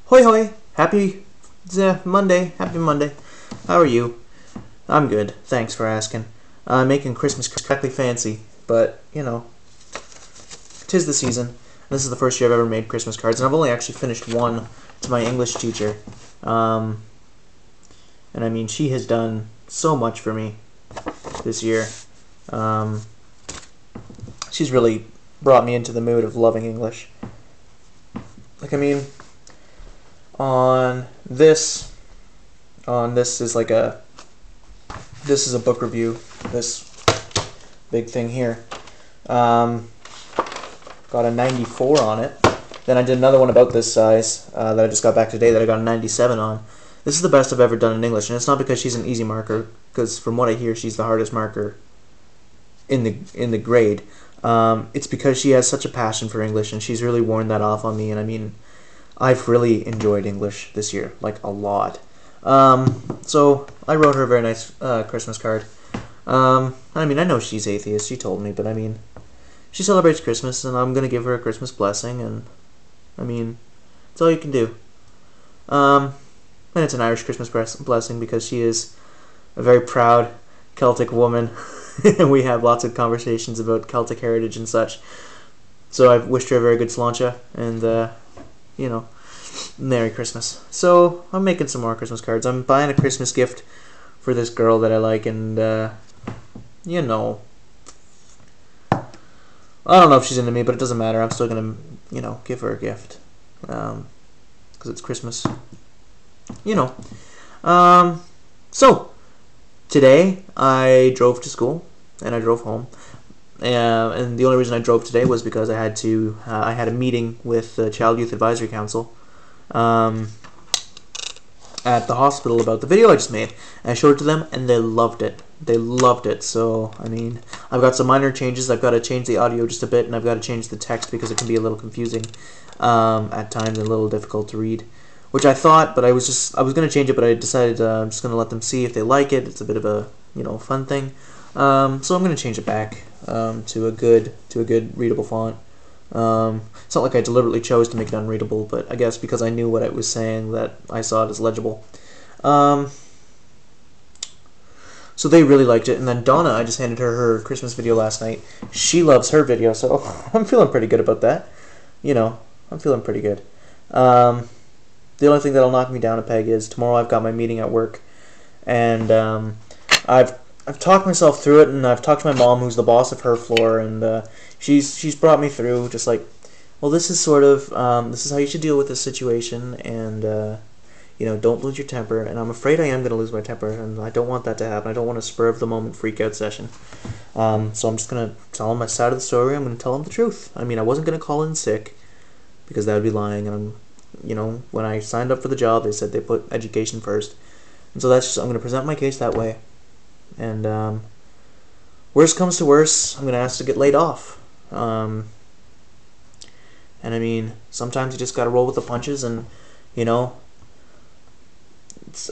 Hoi hoi! Happy Monday. Happy Monday. How are you? I'm good. Thanks for asking. I'm making Christmas correctly fancy, but, you know, 'tis the season. This is the first year I've ever made Christmas cards, and I've only actually finished one to my English teacher. And I mean, she has done so much for me this year. She's really brought me into the mood of loving English. Like, I mean, on this is like this is a book review, this big thing here. Got a 94 on it. Then I did another one about this size that I just got back today that I got a 97 on. This is the best I've ever done in English, and it's not because she's an easy marker, because from what I hear, she's the hardest marker in the grade. It's because she has such a passion for English, and she's really worn that off on me. And I mean, I've really enjoyed English this year, like a lot. So I wrote her a very nice Christmas card. I mean, I know she's atheist, she told me, but I mean, she celebrates Christmas, and I'm going to give her a Christmas blessing, and I mean, it's all you can do. And it's an Irish Christmas blessing because she is a very proud Celtic woman, and we have lots of conversations about Celtic heritage and such. So I've wished her a very good sláinte, and, you know, Merry Christmas. So I'm making some more Christmas cards. I'm buying a Christmas gift for this girl that I like, and, you know, I don't know if she's into me, but it doesn't matter. I'm still going to, you know, give her a gift, because it's Christmas. You know. So, today I drove to school, and I drove home. And the only reason I drove today was because I had to. I had a meeting with the Child Youth Advisory Council at the hospital about the video I just made. And I showed it to them, and they loved it. They loved it. So, I mean, I've got some minor changes. I've got to change the audio just a bit, and I've got to change the text because it can be a little confusing at times and a little difficult to read. Which I thought, but I was going to change it, but I decided I'm just going to let them see if they like it. It's a bit of a, you know, fun thing. So I'm going to change it back to a good readable font. It's not like I deliberately chose to make it unreadable, but I guess because I knew what it was saying that I saw it as legible. So they really liked it, and then Donna, I just handed her Christmas video last night. She loves her video, so I'm feeling pretty good about that. You know, I'm feeling pretty good. The only thing that'll knock me down a peg is tomorrow I've got my meeting at work, and I've talked myself through it, and I've talked to my mom, who's the boss of her floor, and she's brought me through, just like, well, this is sort of this is how you should deal with this situation, and you know, don't lose your temper. And I'm afraid I am going to lose my temper, and I don't want that to happen. I don't want a spur of the moment freak out session. So I'm just going to tell them my side of the story. I'm going to tell them the truth. I mean, I wasn't going to call in sick because that would be lying, and you know, when I signed up for the job, they said they put education first. And so that's just, I'm going to present my case that way. And worst comes to worst, I'm going to ask to get laid off. And I mean, sometimes you just got to roll with the punches, and, you know,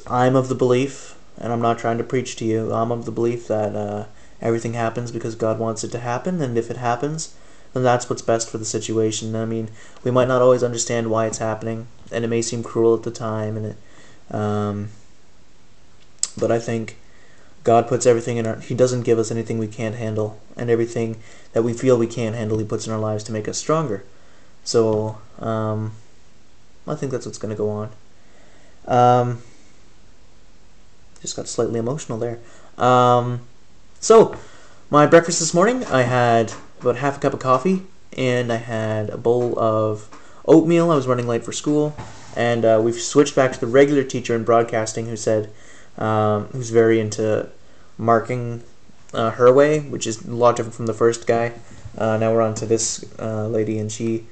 I'm of the belief, and I'm not trying to preach to you, I'm of the belief that everything happens because God wants it to happen, and if it happens, then that's what's best for the situation. I mean, we might not always understand why it's happening, and it may seem cruel at the time, and but I think God puts everything in He doesn't give us anything we can't handle, and everything that we feel we can't handle, He puts in our lives to make us stronger. So, I think that's what's going to go on. Just got slightly emotional there. So, my breakfast this morning, I had about half a cup of coffee, and I had a bowl of oatmeal. I was running late for school, and we've switched back to the regular teacher in broadcasting who said, who's very into marking her way, which is a lot different from the first guy. Now we're on to this lady, and she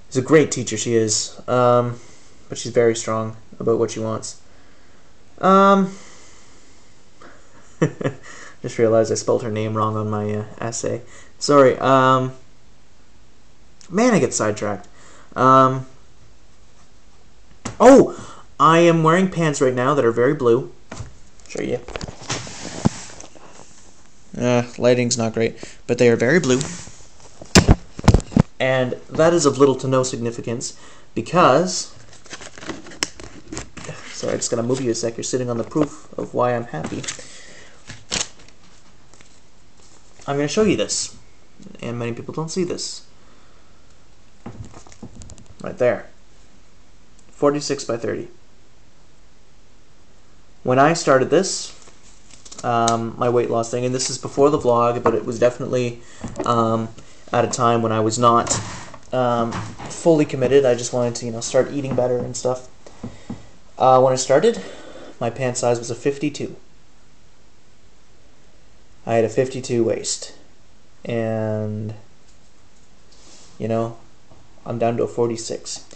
is a great teacher, she is, but she's very strong about what she wants. Just realized I spelled her name wrong on my essay. Sorry. Man, I get sidetracked. Oh, I am wearing pants right now that are very blue. Show you. Lighting's not great, but they are very blue. And that is of little to no significance because Sorry, I just gotta move you a sec. You're sitting on the proof of why I'm happy. I'm gonna show you this, and many people don't see this. Right there. 46 by 30. When I started this, my weight loss thing, and this is before the vlog, but it was definitely at a time when I was not fully committed. I just wanted to, you know, start eating better and stuff. When I started, my pant size was a 52. I had a 52 waist, and you know, I'm down to a 46.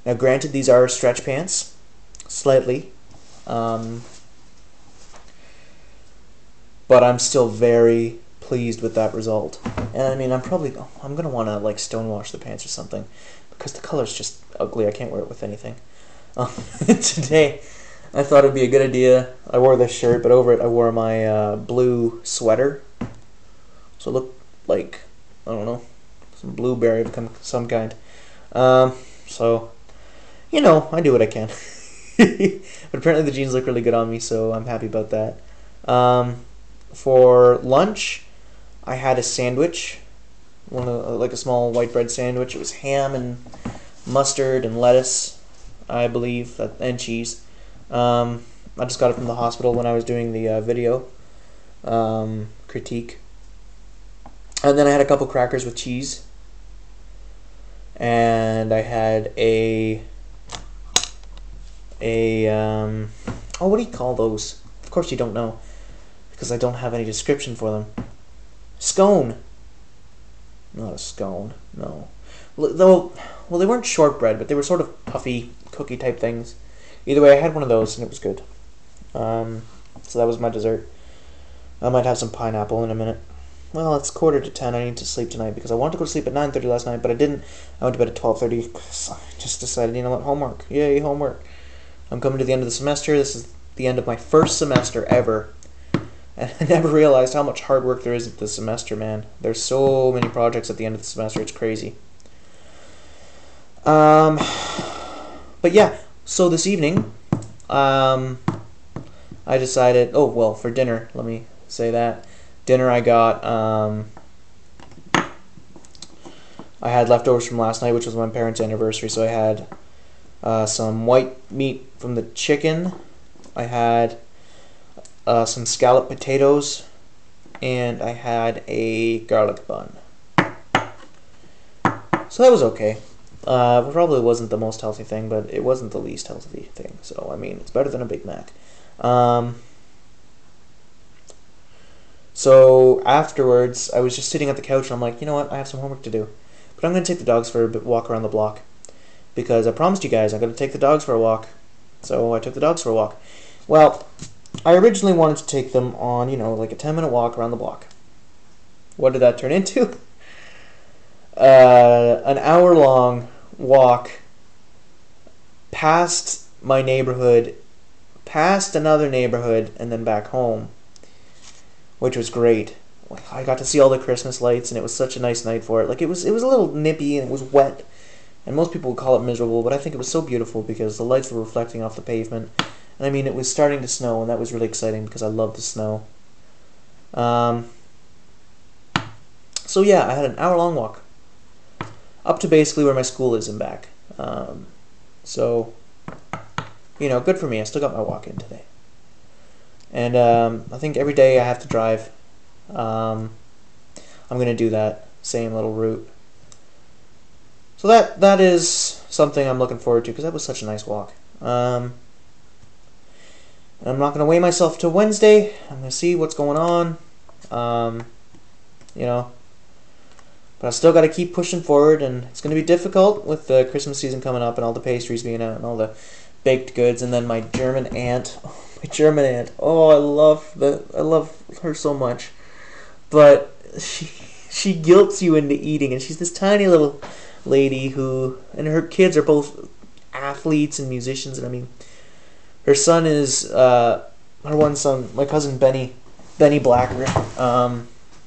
Now granted, these are stretch pants, slightly, but I'm still very pleased with that result. And I mean, I'm gonna want to like stonewash the pants or something, because the color's just ugly. I can't wear it with anything. Today, I thought it'd be a good idea. I wore this shirt, but over it I wore my blue sweater. So it looked like, I don't know, some blueberry of some kind. So, you know, I do what I can. But apparently the jeans look really good on me, so I'm happy about that. For lunch, I had a sandwich, like a small white bread sandwich. It was ham and mustard and lettuce, I believe, and cheese. I just got it from the hospital when I was doing the video critique. And then I had a couple crackers with cheese. And I had oh, what do you call those? Of course you don't know, because I don't have any description for them. Scone. Not a scone, no. Well, they weren't shortbread, but they were sort of puffy cookie type things. Either way, I had one of those and it was good. So that was my dessert. I might have some pineapple in a minute. Well, it's 9:45. I need to sleep tonight because I wanted to go to sleep at 9:30 last night, but I didn't. I went to bed at 12:30 because I just decided, you know what, homework. Yay, homework. I'm coming to the end of the semester. This is the end of my first semester ever. And I never realized how much hard work there is at this semester, man. There's so many projects at the end of the semester. It's crazy. But yeah, so this evening, I decided, oh, well, for dinner, let me say that. Dinner I got, I had leftovers from last night, which was my parents' anniversary, so I had some white meat from the chicken. I had some scalloped potatoes, and I had a garlic bun. So that was okay. Probably wasn't the most healthy thing, but it wasn't the least healthy thing. So, I mean, it's better than a Big Mac. So afterwards, I was just sitting at the couch, and I'm like, you know what? I have some homework to do. But I'm going to take the dogs for a walk around the block. Because I promised you guys I'm going to take the dogs for a walk. So I took the dogs for a walk. Well, I originally wanted to take them on, you know, like a 10-minute walk around the block. What did that turn into? An hour-long walk past my neighborhood, past another neighborhood, and then back home, which was great. I got to see all the Christmas lights, and it was such a nice night for it. Like, it was a little nippy, and it was wet, and most people would call it miserable, but I think it was so beautiful because the lights were reflecting off the pavement. And I mean, it was starting to snow, and that was really exciting because I love the snow. So yeah, I had an hour-long walk up to basically where my school is and back. So, you know, good for me. I still got my walk in today. And I think every day I have to drive. I'm going to do that same little route. So that is something I'm looking forward to because that was such a nice walk. I'm not going to weigh myself till Wednesday. I'm going to see what's going on. You know, but I still got to keep pushing forward, and it's going to be difficult with the Christmas season coming up and all the pastries being out and all the baked goods, and then my German aunt. Oh, I love her so much, but she guilts you into eating, and she's this tiny little lady who, and her kids are both athletes and musicians, and I mean, her son is her one son, my cousin Benny Blacker.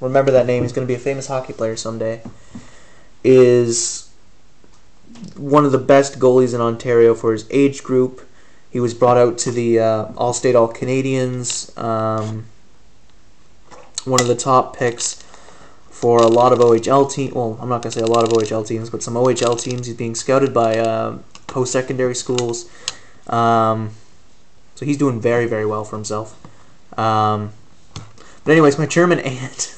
Remember that name. He's going to be a famous hockey player someday. Is one of the best goalies in Ontario for his age group. He was brought out to the All-State All-Canadians, one of the top picks for a lot of OHL teams. Well, I'm not going to say a lot of OHL teams, but some OHL teams. He's being scouted by post-secondary schools. So he's doing very, very well for himself. But anyways, my German aunt.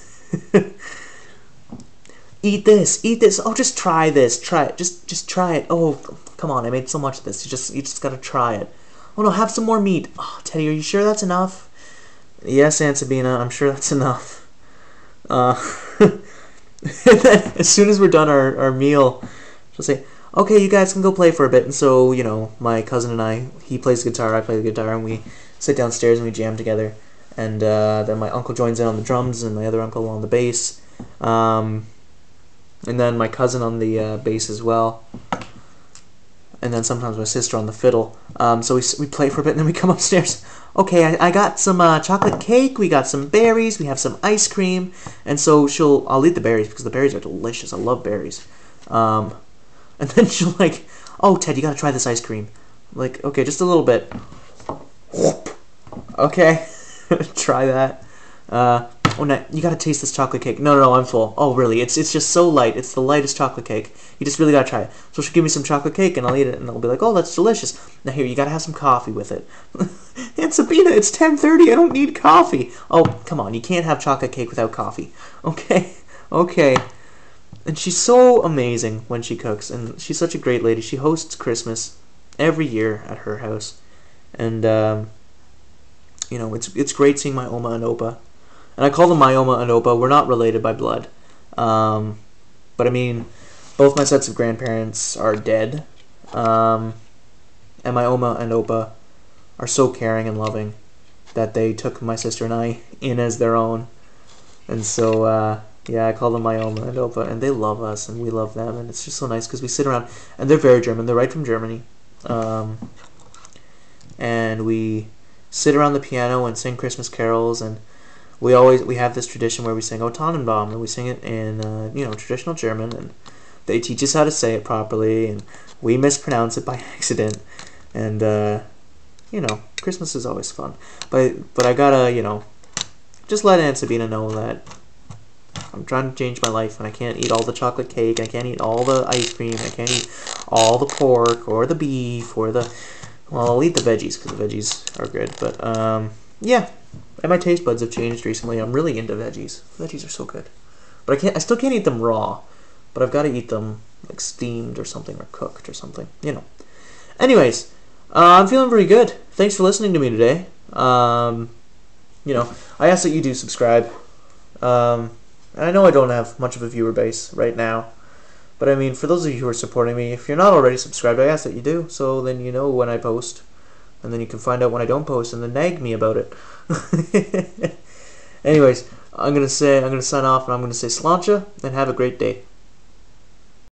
Eat this, eat this. Oh, just try this. Try it. Just try it. Oh, come on. I made so much of this. You just got to try it. Oh, no, have some more meat. Oh, Teddy, are you sure that's enough? Yes, Aunt Sabina, I'm sure that's enough. And then as soon as we're done our meal, she'll say, okay, you guys can go play for a bit. And so, you know, my cousin and I, he plays guitar, I play the guitar, and we sit downstairs and we jam together. And then my uncle joins in on the drums and my other uncle on the bass. And then my cousin on the bass as well. And then sometimes my sister on the fiddle. So we play for a bit and then we come upstairs. Okay, I got some chocolate cake, we got some berries, we have some ice cream. And so I'll eat the berries because the berries are delicious. I love berries. And then she'll like, oh, Ted, you gotta try this ice cream. I'm like, okay, just a little bit. Okay, try that. Oh, no, you gotta taste this chocolate cake. No, I'm full. Oh, really? It's just so light. It's the lightest chocolate cake. You just really gotta try it. So she'll give me some chocolate cake, and I'll eat it, and I'll be like, oh, that's delicious. Now here, you gotta have some coffee with it. Aunt Sabina, it's 10:30. I don't need coffee. Oh, come on. You can't have chocolate cake without coffee. Okay. And she's so amazing when she cooks, and she's such a great lady. She hosts Christmas every year at her house, and you know, it's great seeing my Oma and Opa. And I call them my Oma and Opa. We're not related by blood. But I mean, both my sets of grandparents are dead. And my Oma and Opa are so caring and loving that they took my sister and I in as their own. And so, yeah, I call them my Oma and Opa. And they love us and we love them. And it's just so nice because we sit around. And they're very German. They're right from Germany. And we sit around the piano and sing Christmas carols, and we have this tradition where we sing O Tannenbaum, and we sing it in you know, traditional German, and they teach us how to say it properly, and we mispronounce it by accident, and you know, Christmas is always fun. But I gotta, you know, just let Aunt Sabina know that I'm trying to change my life, and I can't eat all the chocolate cake, I can't eat all the ice cream, I can't eat all the pork or the beef or the, well, I'll eat the veggies because the veggies are good, but yeah. And my taste buds have changed recently. I'm really into veggies. Veggies are so good. But I still can't eat them raw. But I've got to eat them like steamed or something, or cooked or something. You know. Anyways, I'm feeling pretty good. Thanks for listening to me today. You know, I ask that you do subscribe. And I know I don't have much of a viewer base right now. But I mean, for those of you who are supporting me, if you're not already subscribed, I ask that you do. So then you know when I post. And then you can find out when I don't post and then nag me about it. Anyways, I'm gonna sign off and I'm gonna say sláinte and have a great day.